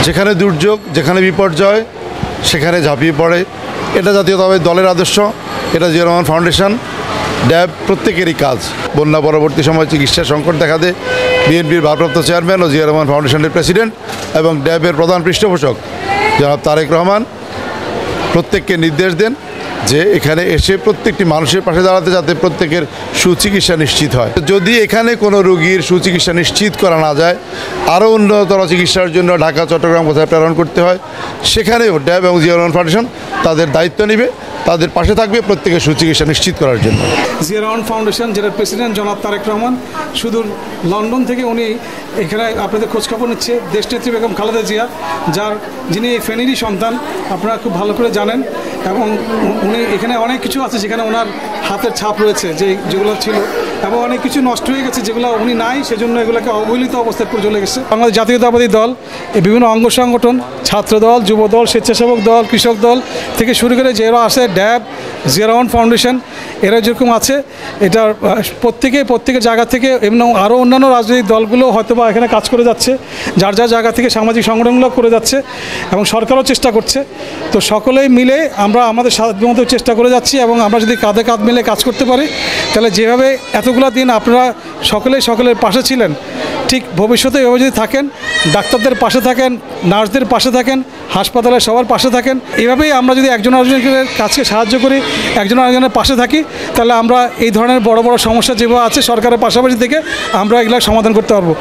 যেখানে দুর্যোগ, যেখানে বিপর্যয় সেখানে ঝাঁপিয়ে পড়ে। এটা জাতীয়তাবাদী দলের আদর্শ, এটা জিয়া রহমান ফাউন্ডেশন, ড্যাব প্রত্যেকেরই কাজ। বন্যা পরবর্তী সময় চিকিৎসা সংকট দেখা দেয়, বিএনপির ভারপ্রাপ্ত চেয়ারম্যান ও জিয়া রহমান ফাউন্ডেশনের প্রেসিডেন্ট এবং ড্যাবের প্রধান পৃষ্ঠপোষক জনাব তারেক রহমান প্রত্যেককে নির্দেশ দেন যে এখানে এসে প্রত্যেকটি মানুষের পাশে দাঁড়াতে, যাতে প্রত্যেকের সুচিকিৎসা নিশ্চিত হয়। যদি এখানে কোনো রোগীর সুচিকিৎসা নিশ্চিত করা না যায়, আরও উন্নতর চিকিৎসার জন্য ঢাকা, চট্টগ্রাম কোথায় প্রেরণ করতে হয়, সেখানেও ড্যাব এবং জিয়া রহমান ফাউন্ডেশন তাদের দায়িত্ব নেবে, তাদের পাশে থাকবে প্রত্যেকের সুচিকিৎসা নিশ্চিত করার জন্য। জিয়া রহমান ফাউন্ডেশন, যেটার প্রেসিডেন্ট জনাব তারেক রহমান, শুধু লন্ডন থেকে উনি এখানে আপনাদের খোঁজখবর নিচ্ছে। দেশনেত্রী বেগম খালেদা জিয়া, যিনি এই ফেনীরই সন্তান, আপনারা খুব ভালো করে জানেন, এবং উনি এখানে অনেক কিছু আছে যেখানে ওনার হাতের ছাপ রয়েছে, যেগুলো ছিল, এবং অনেক কিছু নষ্ট হয়ে গেছে যেগুলো উনি নাই, সেজন্য এগুলোকে অবহেলিত অবস্থায় পড়ে চলে গেছে। বাংলাদেশ জাতীয়তাবাদী দল, এই বিভিন্ন অঙ্গ সংগঠন, ছাত্রদল, যুবদল, স্বেচ্ছাসেবক দল, কৃষক দল থেকে শুরু করে যারা আছে, ড্যাব, জিয়া রহমান ফাউন্ডেশন, এরা যেরকম আছে, এটার প্রত্যেকের জায়গা থেকে, এবং আরও অন্যান্য রাজনৈতিক দলগুলো হয়তো বা এখানে কাজ করে যাচ্ছে, যার জায়গা থেকে সামাজিক সংগঠনগুলো করে যাচ্ছে, এবং সরকারও চেষ্টা করছে। তো সকলেই মিলে আমরা আমাদের সাধ্যমতো চেষ্টা করে যাচ্ছি, এবং আমরা যদি কাঁধে কাঁধ মিলে কাজ করতে পারি, তাহলে যেভাবে এতগুলো দিন আপনারা সকলের পাশে ছিলেন, ঠিক ভবিষ্যতে এভাবে যদি থাকেন, ডাক্তারদের পাশে থাকেন, নার্সদের পাশে থাকেন, হাসপাতালের সবার পাশে থাকেন, এভাবেই আমরা যদি একজন আরেকজনের কাজকে সাহায্য করি, একজন আরেকজনের পাশে থাকি, তাহলে আমরা এই ধরনের বড় বড় সমস্যা যেভাবে আছে সরকারের পাশাপাশি থেকে আমরা এগুলো সমাধান করতে পারবো।